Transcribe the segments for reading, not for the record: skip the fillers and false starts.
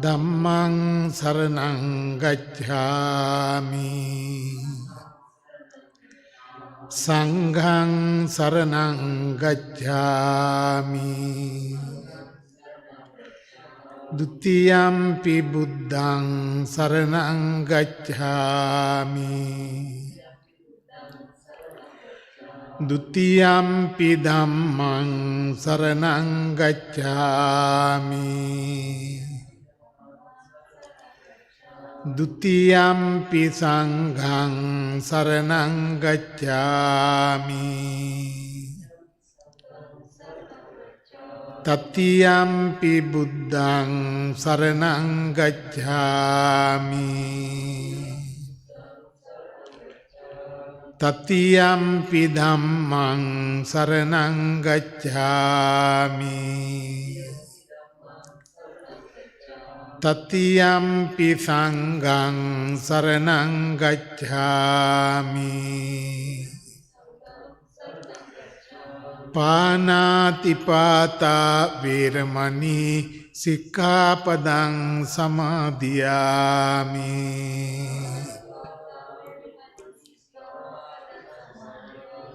ධම්මං සරණං ගච්ඡාමි සංඝං සරණං ගච්ඡාමි ဒုတိယံ පි බුද්ධං සරණං ගච්ඡාමි ဒုတိယံ පි ධම්මං සරණං ගච්ඡාමි ဒုတိယံ පි සංඝං සරණං ගච්ඡාමි တတိယံ පි බුද්ධං සරණං ගච්ඡාමි တတိယံ පි ධම්මං සරණං ගච්ඡාමි တတိယံ පි සංඝං සරණං ගච්ඡාමි ပါဏာတိပါตา වේරමණී สิกขาปดัง สมาธิยามิ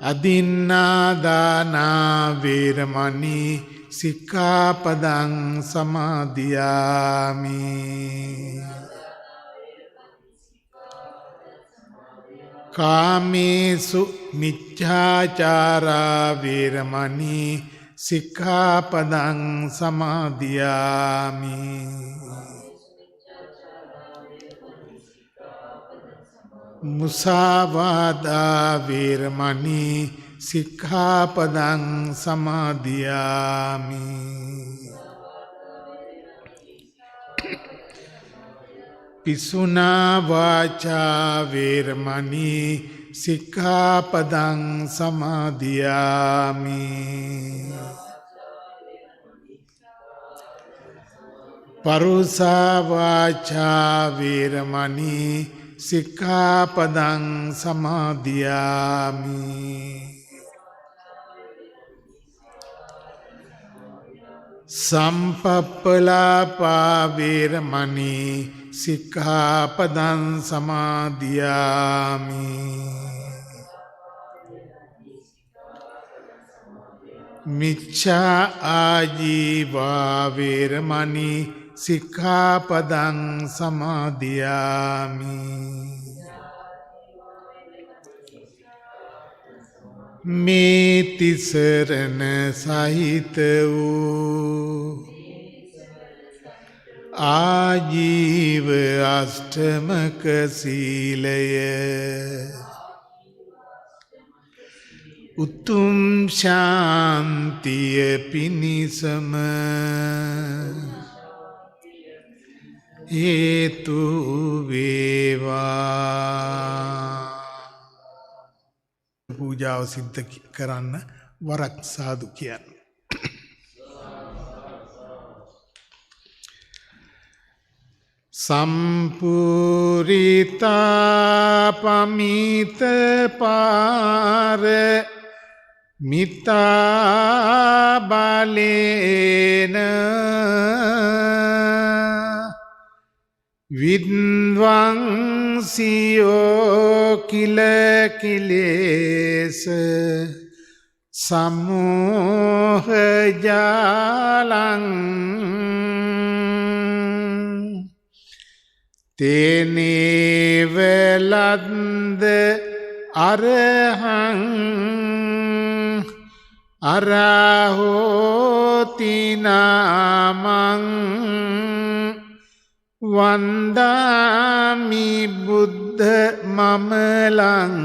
අදින්නාදානා වේරමණී สิกขาปดัง สมาธิยามิ කාමේසු මිච්ඡාචාරා වේරමණී สิกขาปดัง සමාදියාමි มุสาวาทา වේරමණී สิกขาปดัง සමාදියාමි ปิสุนาวาจา වේරමණී สิกขาปดัง สมาธิยามิ ปรุสาวาจา වේරමණී สิกขาปดัง สมาธิยามิ สัมปัปปลาปา වේරමණී สิกขาปดัง สมาธิยามิ มิจฉาอาជីวา වේරමණී สิกขาปดัง สมาธิยามิ මේ තිසරණ සහිත වූ ආජීව අෂ්ටමක සීලය උතුම් ශාන්තිය පිණිසම හේතු වේවා. පූජාව සිද්ධ කරන්න වරක් සාදු කියන්න. සම්පූරිතා පමිත පාර මිතා බලේන විද්වංසියෝ කිල කිලේස සමෝහ ජාලං තේනේව ලද්ද අරහං අරහෝති නාමං වන්දාමි බුද්ධ මමලං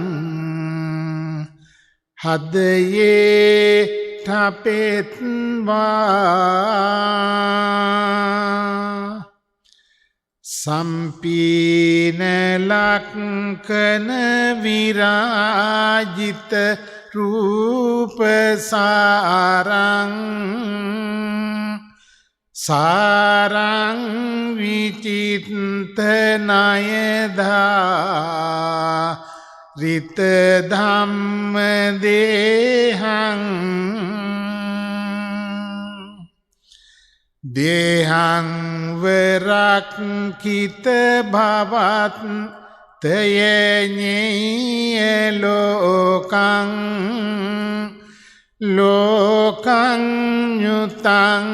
හදයේ ඨපෙත්වා සම්පීන ලක්කන විරාජිත රූප සාරං සාරං විචිත්තනයදා රිත ධම්ම දේහං දේහං වරක්කිත භවත් තයඤ්ඤේ ලෝකං ලෝකං ඤුතං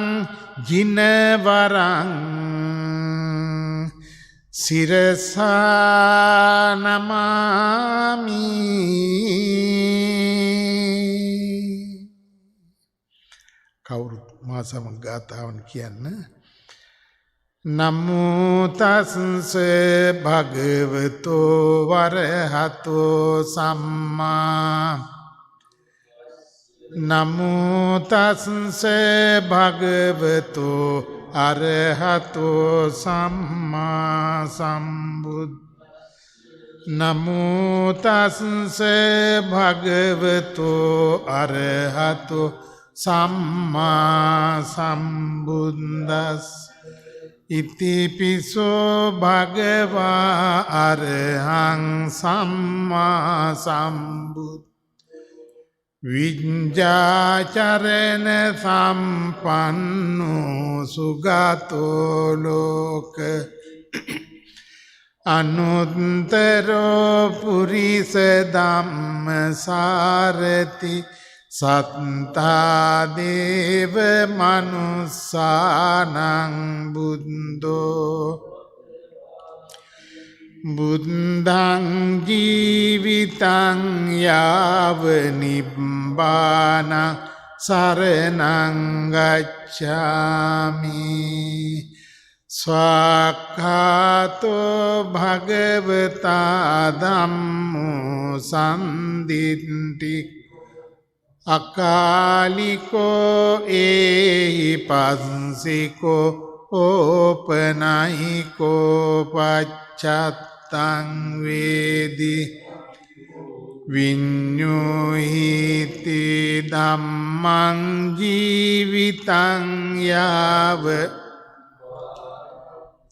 ජිනවරං සිරසා නමාමි. කවුරුත් මා සමග ගාථාවන් කියන්න. නමෝ තස්ස භගවතෝ වරහතෝ සම්මා නමෝ තස්ස භගවතෝ අරහතෝ සම්මා සම්බුද්ද නමෝ තස්ස භගවතෝ අරහතෝ සම්මා සම්බුද්දස්ස ඉතිපිසෝ භගවා අරහං සම්මා සම්බුද්ද විඤ්ඤාචරණ සම්පන්නෝ සුගතෝ ලෝක අනුත්තරෝ පුරිස ධම්මසාරති සත්තා දේව මනුස්සානං බුද්ධෝ බුද්ධං ජීවිතං යාව නිබ්බාන සරණං ගච්ඡාමි. ස්වාක්ඛාතෝ භගවතා ධම්මෝ සම්දිත්ති අකාලිකෝ ඒහි පස්සිකෝ ඕපනයිකෝ පච්චත්තං වේදි විඤ්ඤුහිති ධම්මං ජීවිතං යාව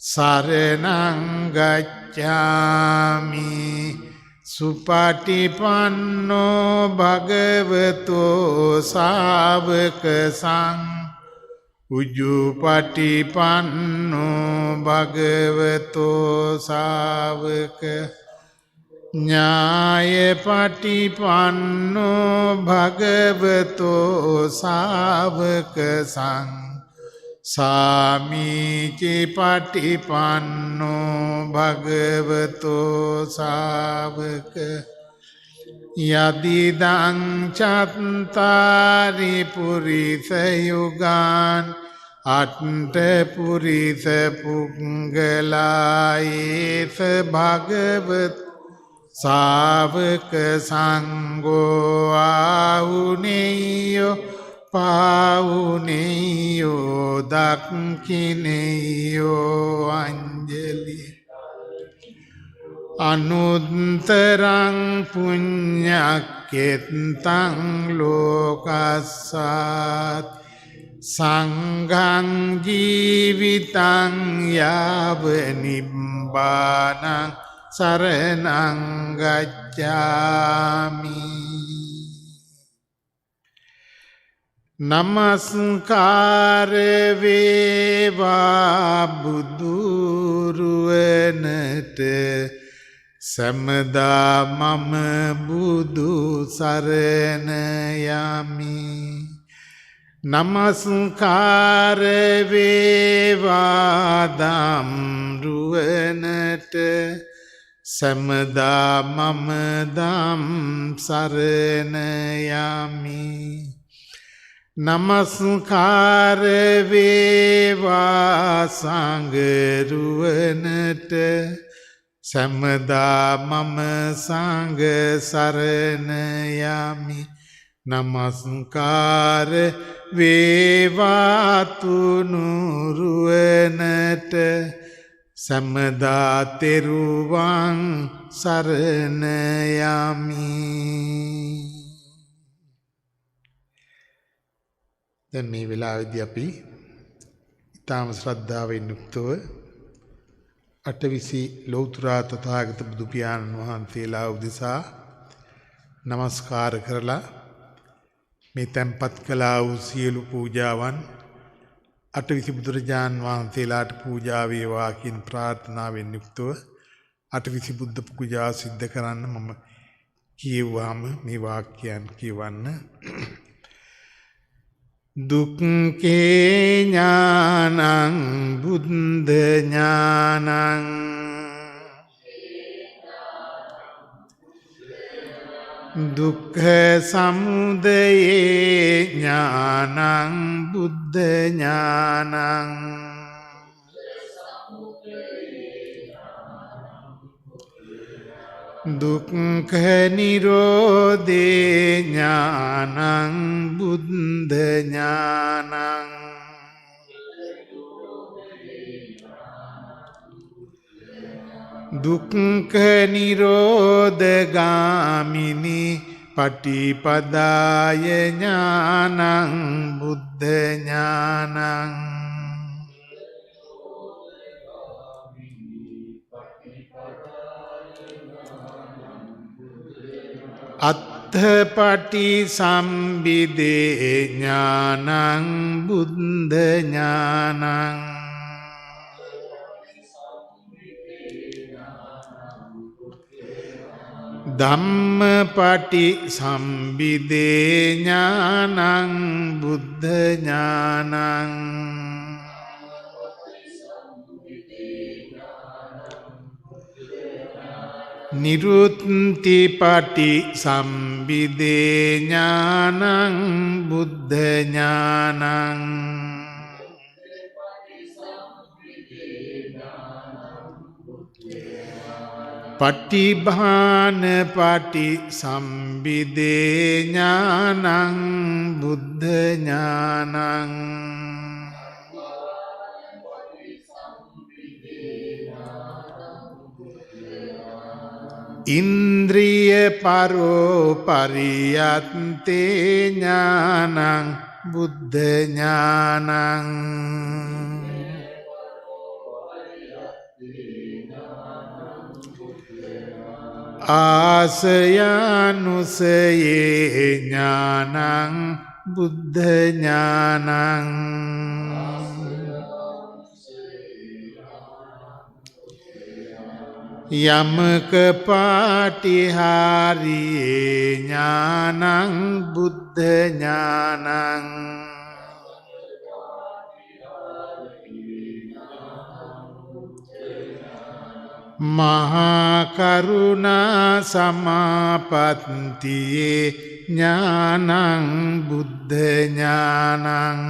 සරණං ගච්ඡාමි. සුපටිපන්නෝ භගවතෝ ශාවක උජුපටිපන්නෝ භගවතෝ ශාවක ඥායපටිපන්නෝ භගවතෝ ශාවක සාමීචි පටිපන්නෝ භගවතෝ ශාවක යදිදං චත්තාරි පුරිස යුගාන් අට්ඨ පුරිස පුංගලායේස භගවත ශාවක සංඝෝ ආහුනේයෝ පාවුනේයෝ දක්ඛිනේයෝ අංජලි අනුත්තරං පුඤ්ඤක්ඛෙත්තං ලෝකස්සාත් සංඝං ජීවිතං යාව නිබ්බානං සරණං ගච්ඡාමි. නමස්කාර වේවා බුදුරුවනට සමදා මම බුදු සරණ යමි. නමස්කාර වේවා ධම්රුවනට සමදා මම ධම් සරණ යමි. නමස්කාර වේවා සංඝරුවනට සමදා මම සංඝ සරණ යමි. නමස්කාර වේවා තුනුරුවනට සමදා තෙරුවන් සරණ යමි. දැන් මේ වෙලාවේදී අපි ඊටාම ශ්‍රද්ධාවෙන් යුක්තව අටවිසි ලෞතර තථාගත බුදු පියාණන් වහන්සේලා උදෙසා නමස්කාර කරලා මේ තැන්පත් කළා වූ සියලු පූජාවන් අටවිසි බුදුරජාන් වහන්සේලාට පූජා වේවා කියන ප්‍රාර්ථනාවෙන් යුක්තව අටවිසි බුද්ධ පූජා සිද්ධ කරන්න මම කියවුවාම මේ වාක්‍යයන් කියවන්න. දුක්ඛේ ඥානං බුද්ධ ඥානං දුක්ඛ සමුදයේ ඥානං බුද්ධ ඥානං දුක්ඛ නිරෝධේ ඥානං බුද්ධ ඥානං දුක්ඛ නිරෝධගාමිනී පටිපදාය ඥානං බුද්ධ ඥානං අත්ථපටි සම්බිදේ ඥානං බුද්ධ ඥානං ධම්මපටි සම්බිදේ ඥානං බුද්ධ ඥානං නිරුත්තිපටි සම්බිදේ ඥානං බුද්ධ ඥානං පටිභානපටි සම්බිදේ ඥානං බුද්ධ ඥානං ඉන්ද්‍රිය පරෝ පරියත්තේ ඥානං බුද්ධ ඥානං ආසයානුසයේ ඥානං බුද්ධ ඥානං යමක පාටිහාරියේ ඥානං බුද්ධ ඥානං මහා කරුණා සමාපත්තියේ ඥානං බුද්ධ ඥානං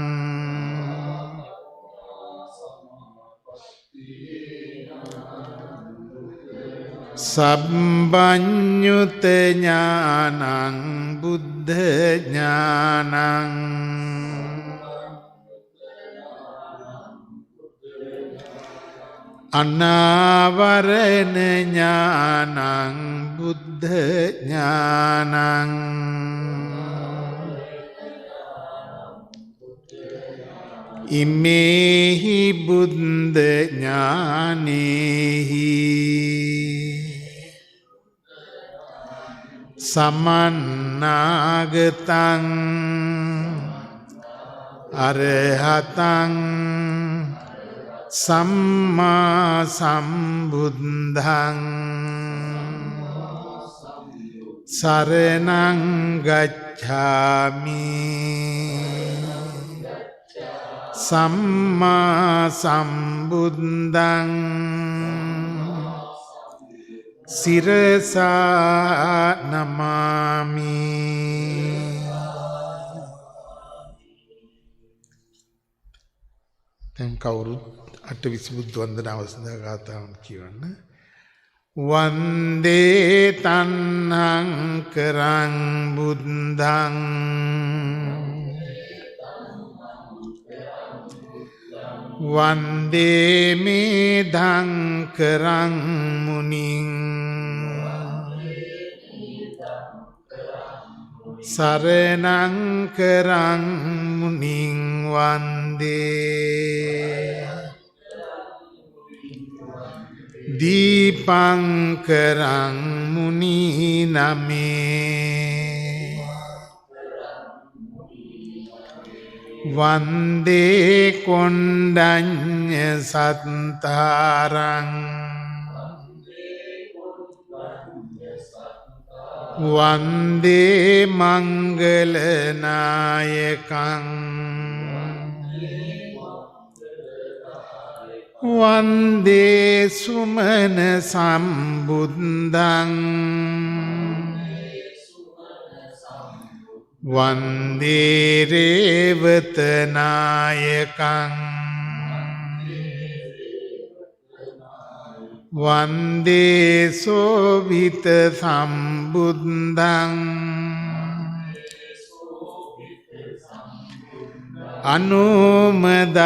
සබ්බඤ්ඤුත ඥානං බුද්ධ ඥානං අනාවරණ ඥානං බුද්ධ ඥානං ඉමේහි බුද්ධ ඥානේහි සමන්නාගතං අරහතං සම්මා සම්බුද්ධං සරණං ගච්ඡාමි සම්මා සම්බුද්ධං සිරසා නමාමි. දැන් කවුරුත් අටවිසි බුද්ධ වන්දනාව සඳහා ගාථාවන් කියවන්න. වන්දේ තන්නං කරං බුද්ධං වන්දේ මේධං කරං මුනිං සරණං කරං මුනිං වන්දේ දීපං කරං මුනි නමේ වන්දේ කොණ්ඩඤ්ඤ සත්තාරං වන්දේ මංගල නායකං වන්දේ සුමන සම්බුද්ධං වන්දේ රේවත නායකං වන්දේ සෝවිත සම්බුද්ධං අනුමදස්සී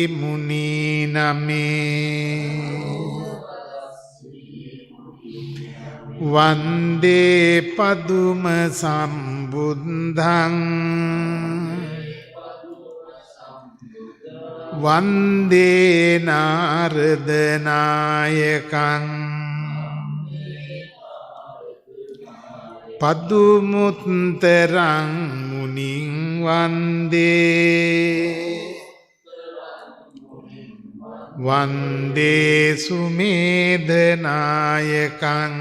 මුනි නමේ වන්දේ පදුම සම්බුද්ධං වන්දේ නාරද නායකං පදුමුත්තරං මුනිං වන්දේ වන්දේ සුමේධ නායකං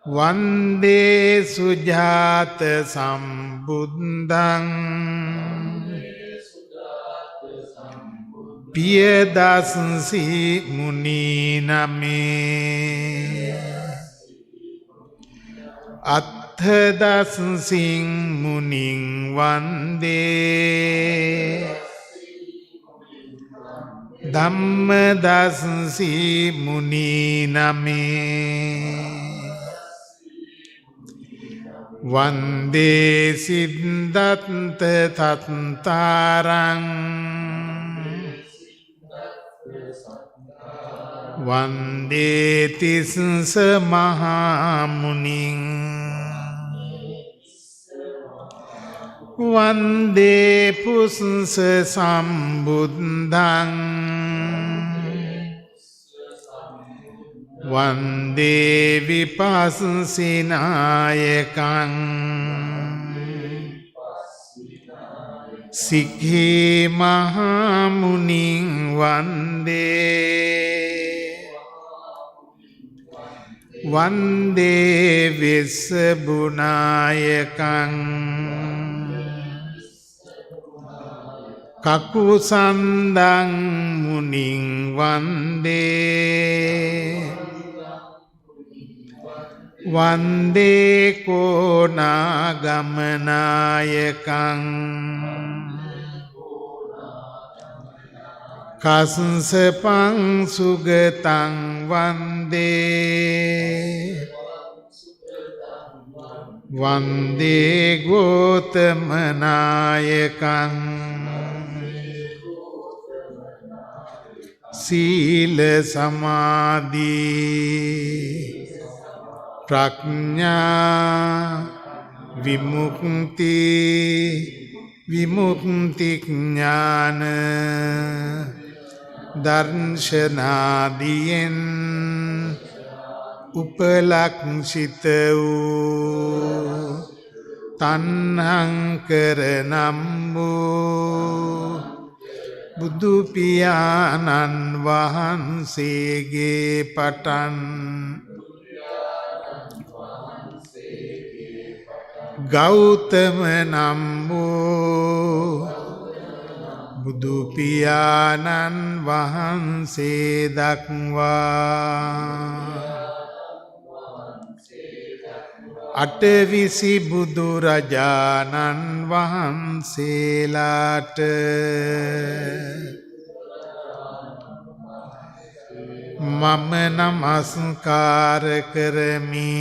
වන්දේ සුජාත සම්බුද්ධං පියදස්සී මුනි නමේ අත්ථදස්සී මුනිං වන්දේ ධම්මදස්සී මුනි නමේ වන්දේ සිද්ධත්ත තත්තාරං වන්දේ තිස්ස මහා මුනිං වන්දේ පුස්ස සම්බුද්ධං වන්දේ විපස්සීනායකං සික්ඛී මහා මුනිං වන්දේ වන්දේ විස්සබුනායකං කකුසන්දං මුනිං වන්දේ වන්දේ කෝනාගමනායකං කස්සපං සුගතං වන්දේ වන්දේ ගෝතමනායකං සීල සමාධි ප්‍රඥා විමුක්ති විමුක්ති ඥාන දර්ශනාදියෙන් උපලක්ෂිත වූ තණ්හංකර නම් වූ බුදු පියාණන් වහන්සේගේ පටන් ගෞතම නම් වූ බුදු පියාණන් වහන්සේ දක්වා අටවිසි බුදුරජාණන් වහන්සේලාට මම නමස්කාර කරමි.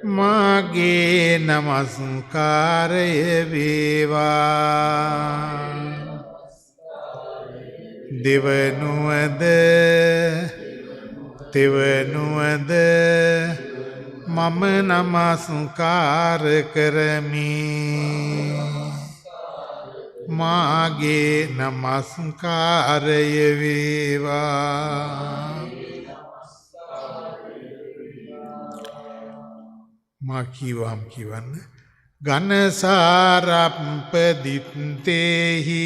මාගේ නමස්කාරය වේවා. දෙවනුවද තෙවනුවද මම නමස්කාර කරමි. මාගේ නමස්කාරය වේවා. මා කීවම් කියවන්න ඝනසාරප්පදිත්තේහි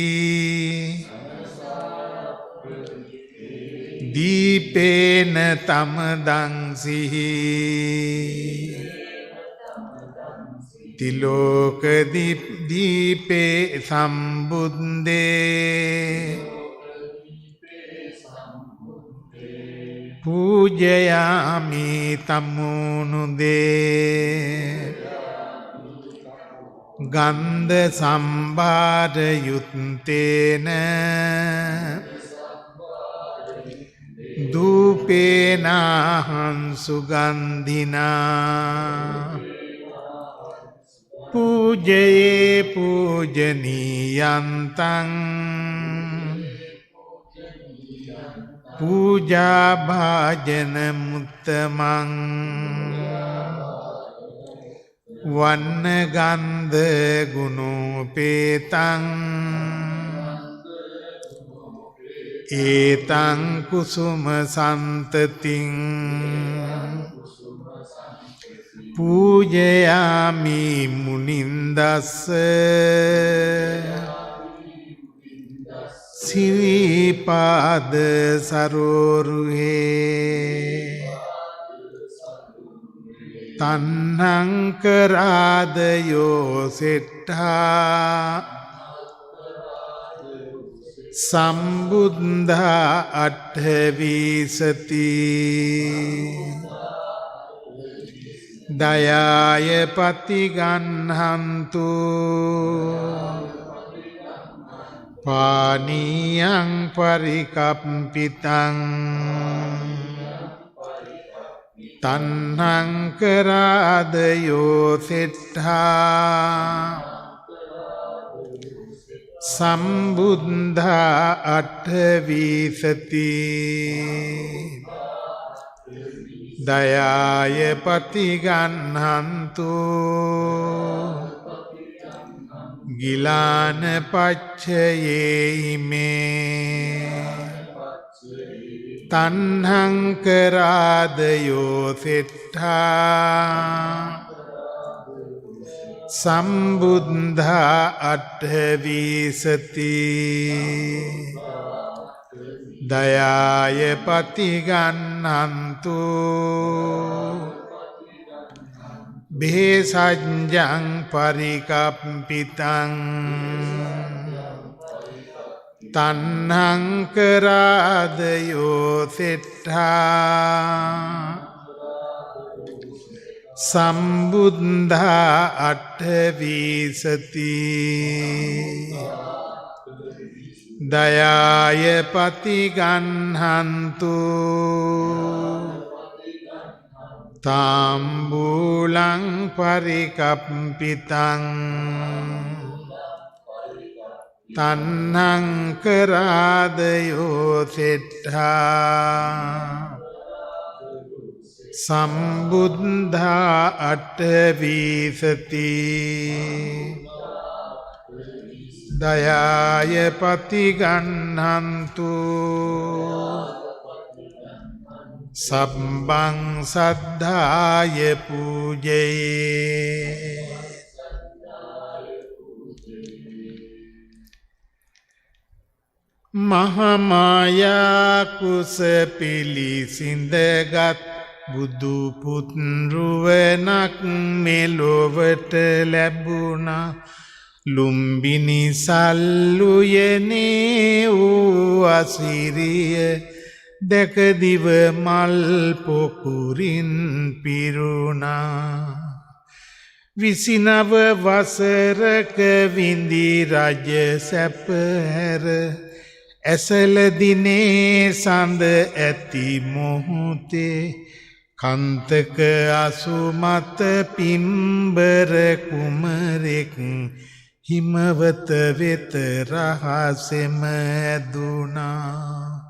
දීපේන තමදං සිහි තිලෝක දීපේ සම්බුද්දේ පූජයාමි තමුනුදේ ගන්ධ සම්භාර යුත්තේන දූපේනහං සුගන්ධිනා පූජයේ පූජනීයන්තං පූජා භාජන මුත්තමං වන්න ගන්ධ ගුණෝපේතං ඒතං කුසුම සන්තතින් පූජයාමි මුනින්දස්ස සිරිපාද සරෝරුහේ තන්නං කරාදයෝ සෙට්ඨා සම්බුද්ධා අට්ඨවිසති දයාය පතිගන්හන්තු පානීයං පරිකප්පිතං තන්නං කරාදයෝ සෙට්ඨා සම්බුද්ධා අට්ඨවිසති දයාය පතිගන්හන්තු ගිලාන පච්චයේයිමේ තන්නං කරාදයෝ සෙට්ඨා සම්බුද්ධා අට්ඨවිසති දයාය පතිගන්හන්තු භේසජ්ජං පරිකප්පිතං තන්නං කරාදයෝ සෙට්ඨා සම්බුද්ධා අට්ඨවිසති දයාය පතිගන්හන්තු තාම්බූලං පරිකප්පිතං තන්නං කරාදයෝ සෙට්ඨා සම්බුද්ධා අට්ඨවිසති දයාය පතිගන්හන්තු සබ්බං සද්ධාය පූජයේ මහමායා කුස පිළිසිඳගත් බුදු පුත්රුවනක් මෙලොවට ලැබුණා ලුම්බිනි සල්ලුයනේ වූ අසිරිය දැකදිව මල් පොකුරින් පිරුණා 29 වසරක විඳි රජ සැප හැර ඇසල දිනේ සඳ ඇති මොහොතේ කන්තක අසුමත පිම්බර කුමරෙක් හිමවත වෙත රහසෙම ඇදුණා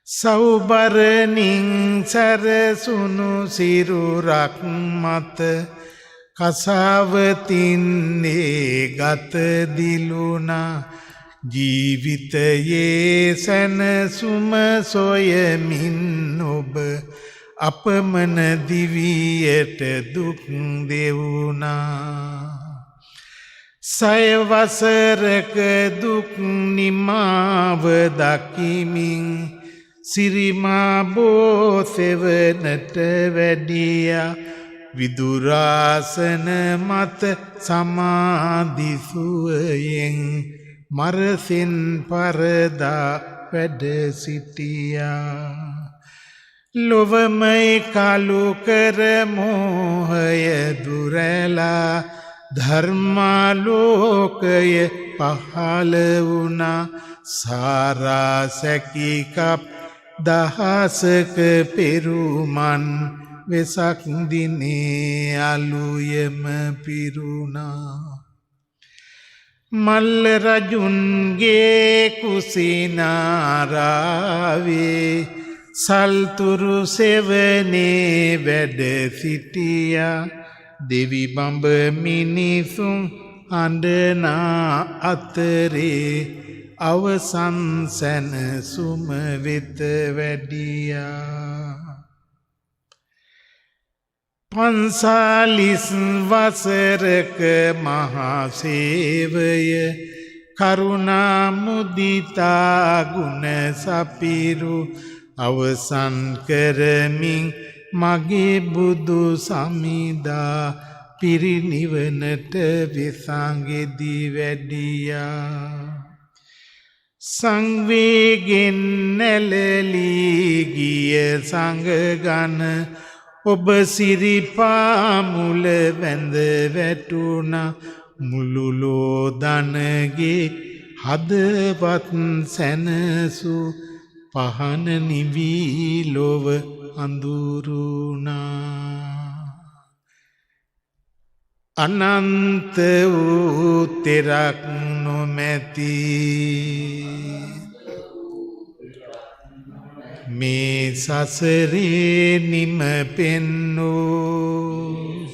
සෞබරණින් සරසුණු සිරුරක් මත කසාවතින්නේ ගත දිලුණා ජීවිතයේ සැනසුම සොයමින් ඔබ අපමණ දිවියට දුක් දෙවුනා සයවසරක දුක් නිමාව දකිමින් සිරිමා බෝසෙවනට වැඩියා විදුරාසන මත සමාධිසුවයෙන් මරසින් පරදා වැඩ සිටියා ලොවමයි කලු කර මෝහය දුරලා ධර්මාලෝකය පහළ වුණා සාරා සැකිකප් දහසක පෙරුමන් වෙසක් දිනේ අලුයම පිරුණා මල්ල රජුන්ගේ කුසිනාරාවේ සල්තුරු සෙවනේ වැඩ සිටියා දෙවි බඹ මිනිසුන් අඬනා අතරේ අවසන් සැනසුම වෙත වැඩියා පන්සාලිස් වසරක මහා සේවය කරුණා මුදිතා ගුණ සපිරු අවසන් කරමින් මගේ බුදු සමිදා පිරිනිවනට වෙසංගෙදි වැඩියා සංවේගෙන් නැලලී ගිය සංගගන ඔබ සිරිපා මුල වැඳ වැටුණා මුළු ලෝදනගේ හදවත් සැනසු පහන නිවී ලොව අඳුරුණා අනන්ත වූ තෙරක් නොමැති මේ සසරේ නිම පෙන්නෝ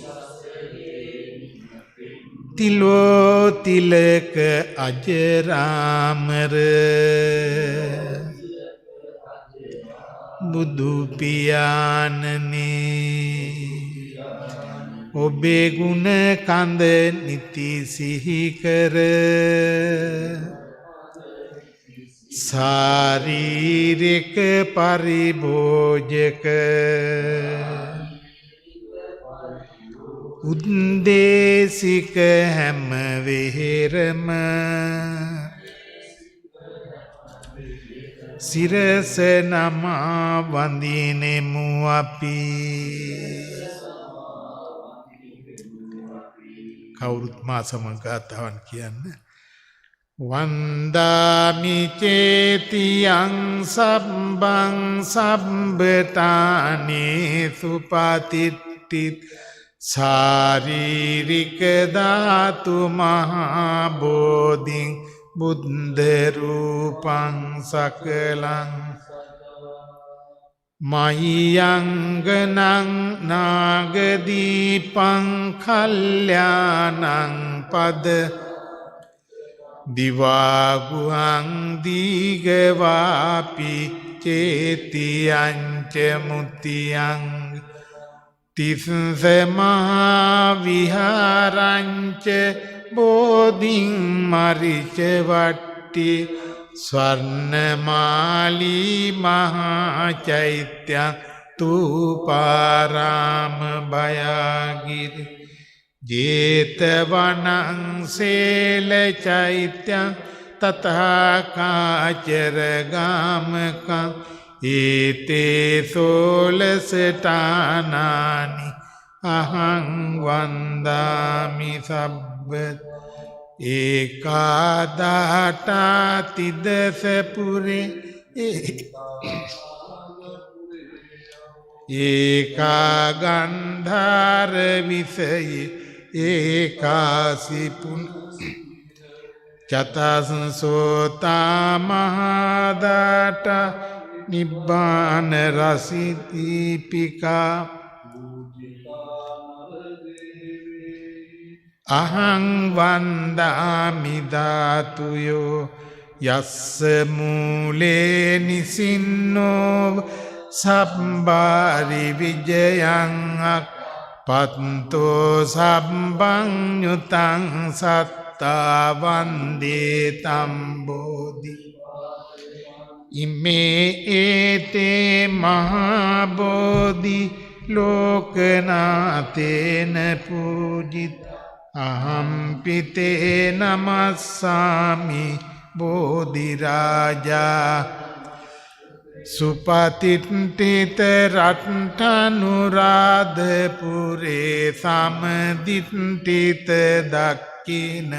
තිලෝ තිලක අජරාමර බුදු පියාණනේ ඔබේ ගුණ කඳ නිති සිහි කර ශාරීරික පරිභෝජක උද්දේශික හැම වෙහෙරම සිරස නමා වඳිනෙමු අපි කවුරුත් මා සමග ගාථාවන් කියන්න වන්දාමි චේතියං සබ්බං සබ්බතානේ සුපතිට්ඨිත් ශාරීරික ධාතු මහා බෝධින් බුද්ධ රූපං සකලං මහියංගනං නාගදීපං කල්යාණං පද දිවාගුහං දීගවාපි චේතියංච මුතියං තිස්ස මහා විහාරංච බෝධින් මරිච වට්ටි ස්වර්ණමාලී මහා චෛත්‍යං තූපාරාම භයාගිරි ජේතවනං සේල චෛත්‍යං තථාකාචර ගාමකං ඒතේ සෝලසටානානි අහං වන්දාමි සබ්බ ඒකාදාටාතිදසපුරේ ඒකාගන්ධාර විසයේ ඒකාසිපුන් චතසසෝතා මහදාට නිබ්බාන රසිතීපිකා අහං වන්දාමි ධාතුයෝ යස්ස මූලේ නිසින්නෝ සබ්බාරි විජයං පත්තෝ සබ්බං යුතං සත්තා වන්දේ තම්බෝධි ඉමේ ඒතේ මහා බෝධි ලෝකනාතේන පූජිත අහම්පිතේ නමස්සාමි බෝධි රාජා සුපතිට්ඨිත රට්ඨනුරාධපුරේ සමදිට්ඨිත දක්ඛින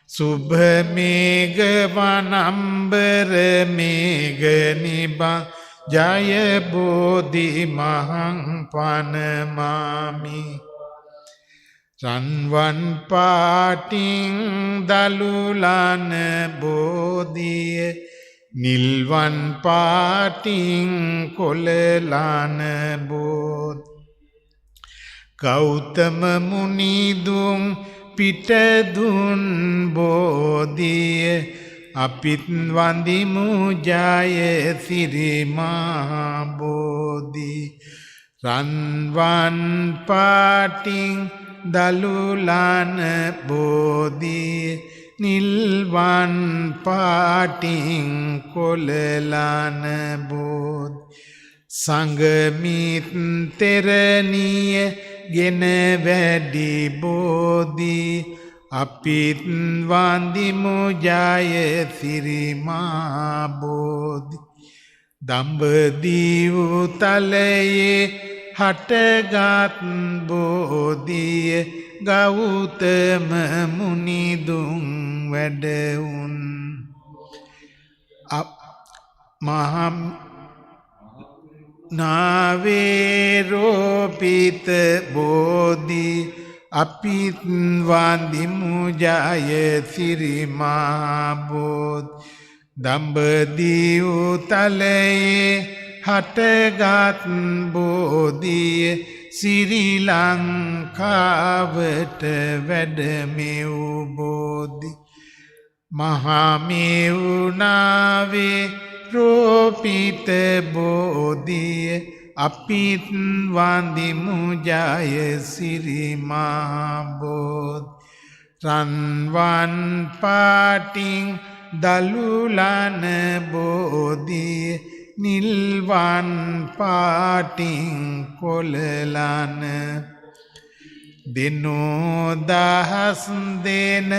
සුභ මේඝ වනම්බර මේඝ නිබං ජය බෝධි මහං පනමාමි රන්වන් පාටින් දලුලන බෝධිය නිල්වන් පාටින් කොළලන බෝධි ගෞතම මුනිදුන් පිටදුන් බෝධිය අපිත් වඳිමු ජය සිරි මහා බෝධි රන්වන් පාටින් දලුලන බෝධිය නිල්වන් පාටින් කොළලන බෝධි සංගමිත් තෙරණිය ගෙන වැඩි බෝධි අපිත් වන්දිමු ජය සිරි මහා බෝධි දඹදිව තලයේ හටගත් බෝධිය ගෞතම මුනිදුන් වැඩවුන් මහම් නාවේරෝපිත බෝධි අපිත් වන්දිමු ජය සිරි මහා බෝධි දඹදිව තලයේ හටගත් බෝධිය සිරි ලංකාවට වැඩමෙව් බෝධි මහමෙවුනාවේ රෝපිත බෝධිය අපිත් වන්දිමු ජය සිරි මහා බෝධි රන්වන් පාටින් දලුලන බෝධිය නිල්වන් පාටින් කොළලන දෙනෝ දහස් දෙන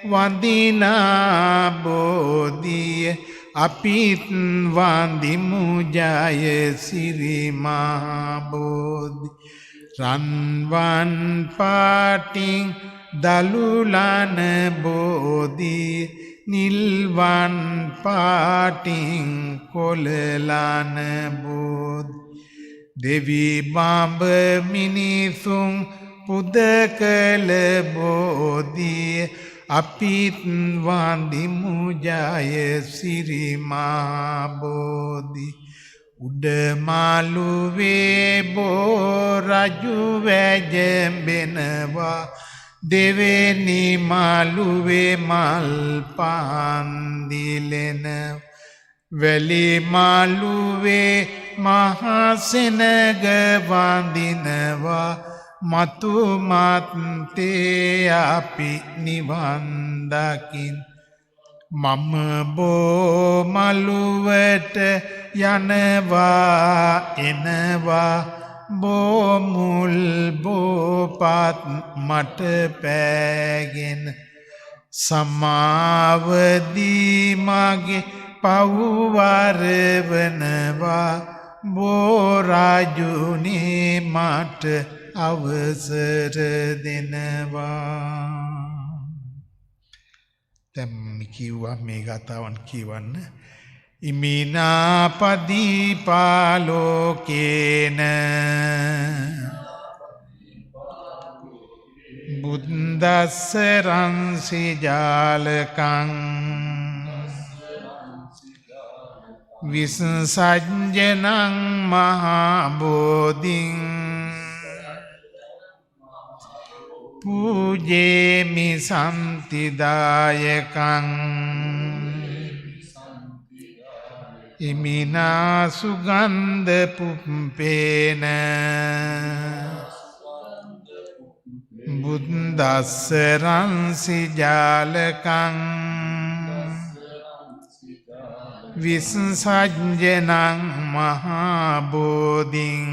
වඳිනා බෝධිය අපිත් වන්දිමු ජය සිරි මහා බෝධි රන්වන් පාටින් දලුලන බෝධිය නිල්වන් පාටින් කොළලන බෝධි දෙවි බඹ මිනිසුන් පුද කළ බෝධිය අපිත් වන්දිමු ජය සිරි මහා බෝධි උඩමාළුවේ බෝ රජු වැජඹෙනවා දෙවෙනි මාළුවේ මල් පාන්දිලෙන වැලි මාළුවේ මහා සෙනග වඳිනවා මතු මත්තේ අපි නිවන් දකින් මම බෝ මළුවට යනවා එනවා බෝමුල් බෝපත් මට පෑගෙන සමාවදී මගේ පව්වරවනවා බෝරාජුනේ මට අවසර දෙනවා දැන් කිව්වා මේ ගාතාවන් කියවන්න ඉමිනා පදීපාලෝකේන බුද්දස්සරංසි ජාලකං විසංසජ්ජනං මහාබෝධින් පූජේමි සම්තිදායකං ඉමිනා සුගන්ධ පුප්පේන බුද්දස්ස රංසි ජාලකං විසංසජ්ජනං මහා බෝධින්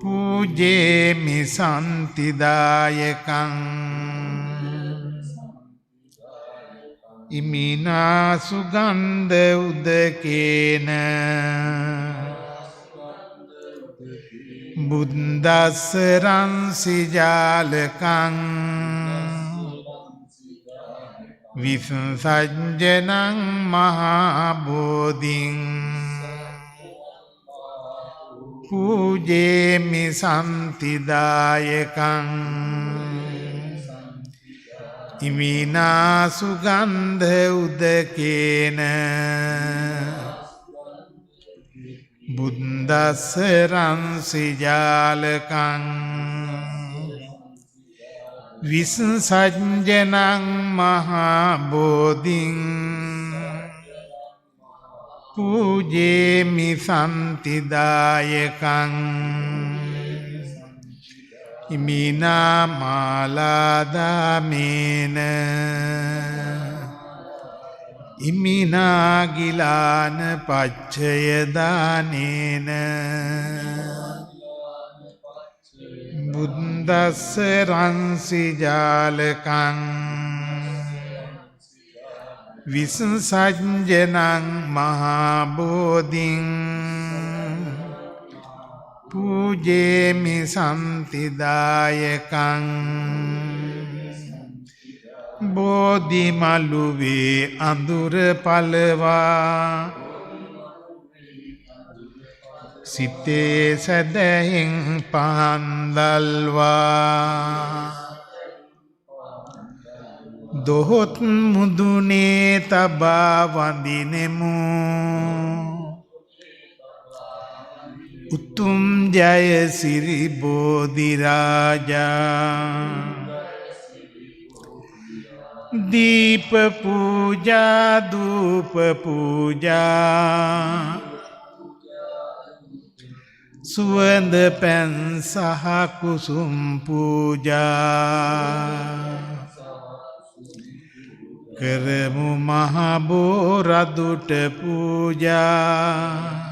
පූජේමි සම්තිදායකං ඉමිනා සුගන්ධ උදකේන බුද්දස්ස රංසි ජාලකං විසංසජ්ජනං මහා බෝධින් පූජේමි සම්තිදායකං ඉමිනා සුගන්ධ උදකේන බුද්දස්ස රංසි ජාලකං විසංසජ්ජනං මහා බෝධින් පූජේමි සම්තිදායකං ඉමිනා මාලාදාමේන ඉමිනා ගිලාන පච්චය දානේන බුද්දස්ස රංසි ජාලකං විසංසජ්ජනං මහා බෝධින් පූජේමි සම්තිදායකං බෝධි මළුවේ අඳුර පලවා සිතේ සැදැහින් පහන්දල්වා දොහොත් මුදුනේ තබා වඳිනෙමු උතුම් ජය සිරි බෝධි රාජා දීප පූජා ධූප පූජා සුවඳ පැන් සහ කුසුම් පූජා කරමු මහ බෝරදුට පූජා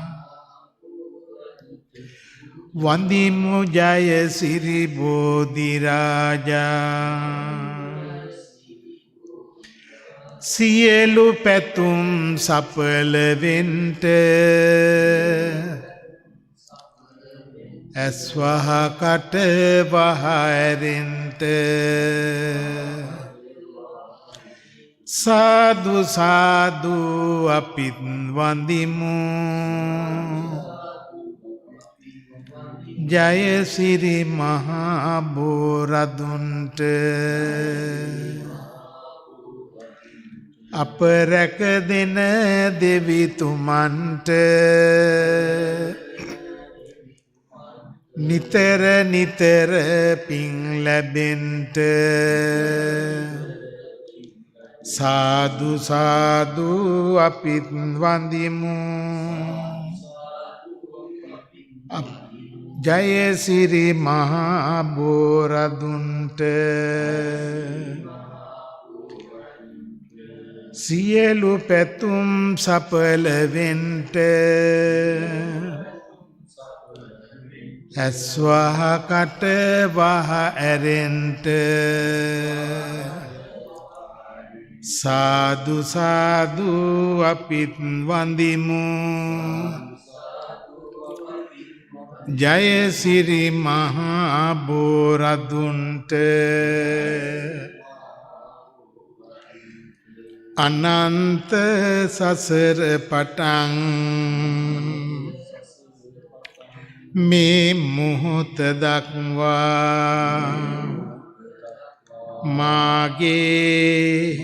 වන්දිමු ජය සිරි බෝධි රාජා සියලු පැතුම් සඵල වෙන්ට ඇස් වහ කට වහ ඇරෙන්ට සාදු සාදු අපිත් වන්දිමු ජය සිරි මහා බෝරදුන්ට අප රැක දෙන දෙවිතුමන්ට නිතර නිතර පිං ලැබෙන්ට සාදු සාදු අපිත් වන්දිමු ජය සිරි මහා බෝරදුන්ට සියලු පැතුම් සඵල වෙන්ට ඇස් වහ කට වහ ඇරෙන්ට සාදු සාදු අපිත් වන්දිමු ජය සිරි මහා බෝරදුන්ට අනන්ත සසර පටන් මේ මොහොත දක්වා මාගේ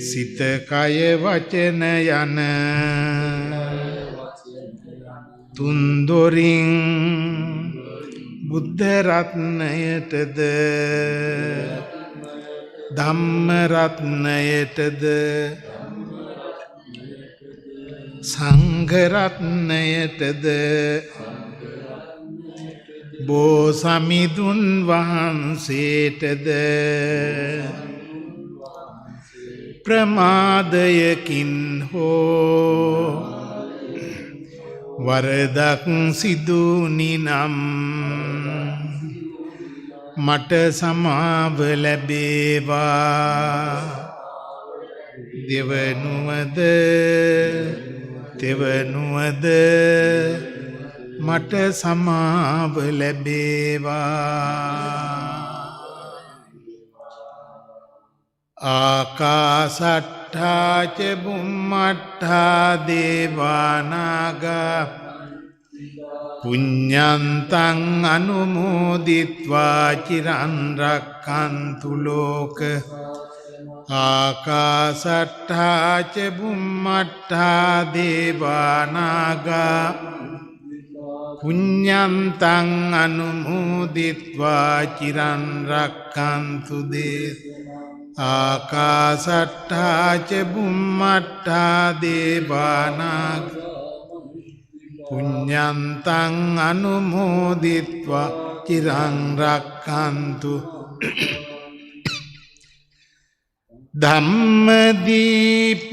සිත කය වචන යන තුන්දොරින් බුද්ධ රත්නයටද ධම්ම රත්නයටද සංඝරත්නයටද බෝසමිඳුන් වහන්සේටද ප්‍රමාදයකින් හෝ වරදක් සිදුනි නම් මට සමාව ලැබේවා. දෙවනුවද මට සමාව ලැබේවා. ආකාසට්ඨා ච බුම්මට්ඨා දේවානාගා පුඤ්ඤන්තං අනුමෝදිත්වා චිරන් රක්ඛන්තු ලෝක. ආකාසට්ඨා ච බුම්මට්ඨා දේවානාගා පුඤ්ඤන්තං අනුමෝදිත්වා චිරන් රක්ඛන්තු දේශ. ආකාසට්ඨා ච බුම්මට්ඨා දේවානාගා පුඤ්ඤන්තං අනුමෝදිත්වා චිරං රක්ඛන්තු. ධම්මදීප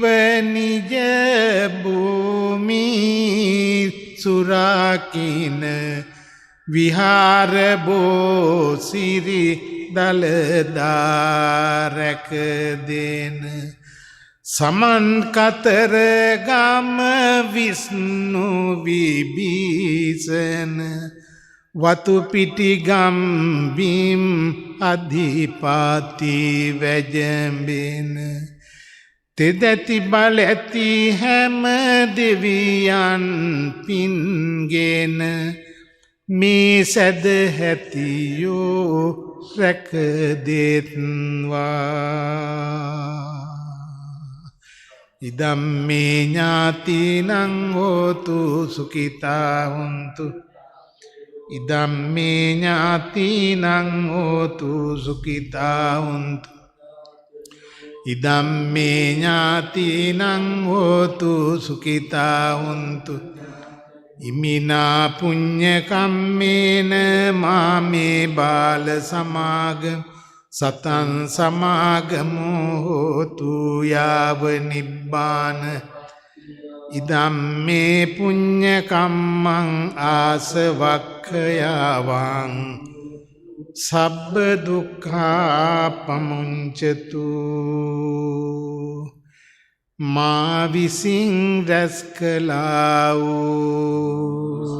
නිජ භූමි සුරාකින විහාර බෝසිරි දලදාරක දෙන සමන් කතර ගම විෂ්ණු විභීෂණ වතු පිටිගම් බිම් අධිපති වැජඹෙන තෙදැති බල ඇති හැම දෙවියන් පින්ගෙන මේ සැදැහැතියෝ රැක දෙත්වා. ඉදම්මේ ඥාතිනං හෝතු සුඛිතා හොන්තු. ඉදම්මේ ඥාතිනං හෝතු සුඛිතා හොන්තු. ඉදම්මේ ඥාතිනං හෝතු සුඛිතා හොන්තු. ඉමිනා පුඤ්ඤ කම්මේන මාමේ බාල සමාගම සතං සමාගමෝ හෝතු යාව නිබ්බාන. ඉදම්මේ පුඤ්ඤ කම්මං ආසවක්ඛයාවං සබ්බ දුක්ඛා පමුංචතු. මා විසින් රැස් කළා වූ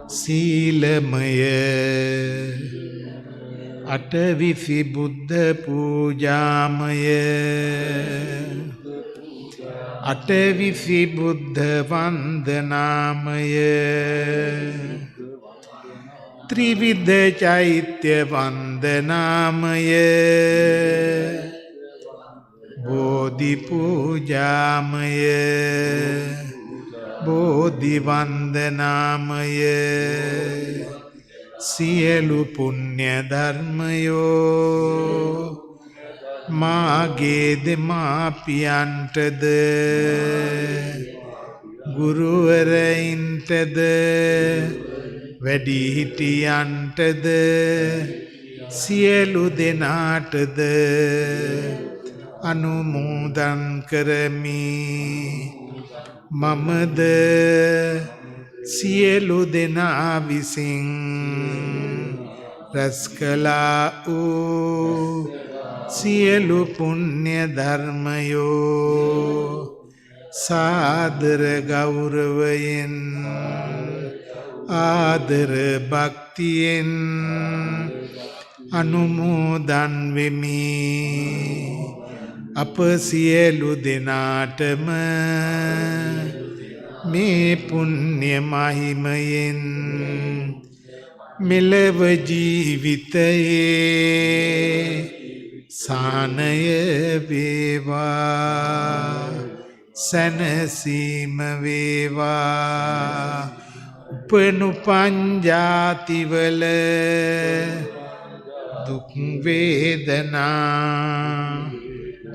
සීලමය අටවිසි බුද්ධ පූජාමය අටවිසි බුද්ධ වන්දනාමය ත්‍රිවිධ චෛත්‍ය වන්දනාමය බෝධි පූජාමය බෝධි වන්දනාමය සියලු පුණ්‍ය ධර්මයෝ මාගේ දෙමාපියන්ටද ගුරුවරයින්ටද වැඩිහිටියන්ටද සියලු දෙනාටද අනුමෝදන් කරමි. මමද සියලු දෙනා විසින් රැස් කළා වූ සියලු පුණ්‍ය ධර්මයෝ සාදර ගෞරවයෙන් ආදර භක්තියෙන් අනුමෝදන් වෙමි. අප සියලු දෙනාටම මේ පුණ්‍ය මහිමයෙන් මෙලව ජීවිතයේ සානය වේවා සැනසීම වේවා. උපනුපන් ජාතිවල දුක් වේදනා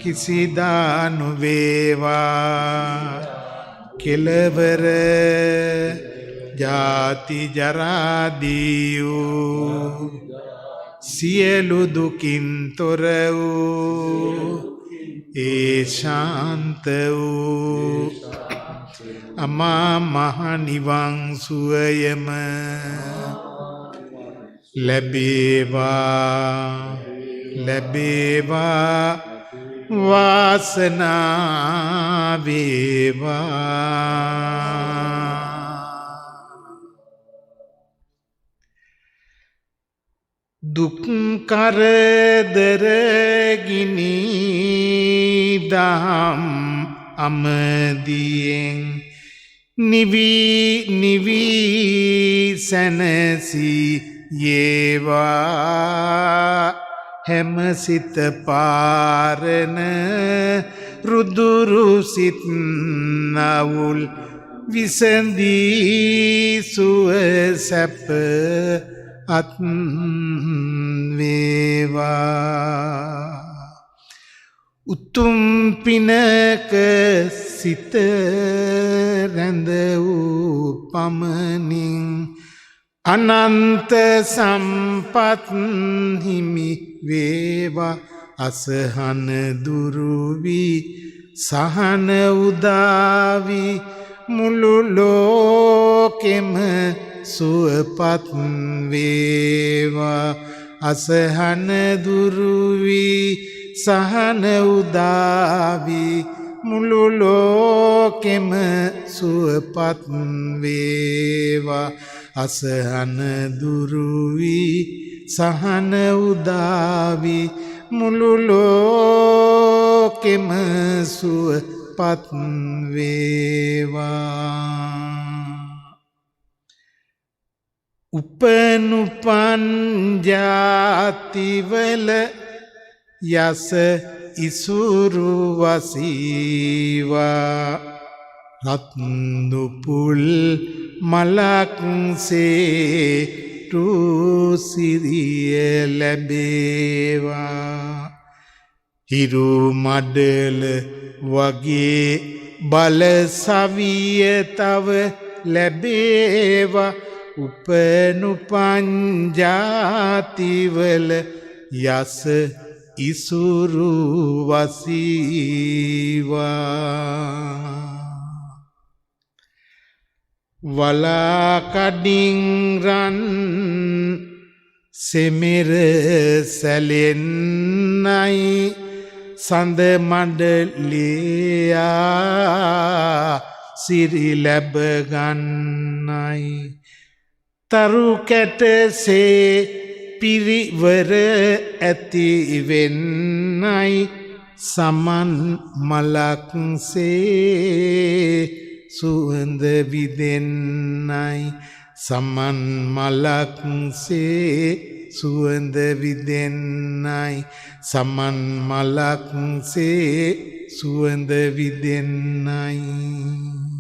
කිසිදානු වේවා කෙලවර ජාති ජරා දියු සියලු දුකින් තොර වූ ඒ ශාන්ත වූ අමා මහ නිවන් සුවයම ලැබේවා ලැබේවා වාසනාව වේවා. දුක් කරදර ගිනි දහම් අමදියෙන් නිවි නිවි සැනසී යේවා හැම සිත පාරන රුදුරු සිත් නවුල් විසඳී සුව සැප අත් වේවා. උතුම් පිනක සිත රැඳ වූ පමණින් අනන්ත සම්පත් හිමි වේවා. අසහන දුරුවි සහන උදාවි මුළු ලෝකෙම සුවපත් වේවා. අසහන දුරුවි සහන උදාවි මුළු ලෝකෙම සුවපත් වේවා. අසහන දුරුවි සහන උදාවි මුළු ලෝකෙම සුවපත් වේවා. උපනුපන් ජාතිවල යස ඉසුරු වසීවා. රත්නුපුල් මලක්සේ සිරිය ලැබේවා. හිරු මඩල වගේ බල සවිය තව ලැබේවා. උපනුපන් ජාතිවල යස ඉසුරු වසීවා. වලාකඩින් රන් සෙමෙර සැලෙන්නයි සඳ මඩලියා සිරි ලැබ ගන්නයි. තරු කැටසේ පිරිවර ඇති වෙන්නයි සමන් මලක්සේ සුවඳ විදෙන්නයි. සමන් මලක්සේ සුවඳ විදෙන්නයි. සමන් මලක්සේ සුවඳ විදෙන්නයි.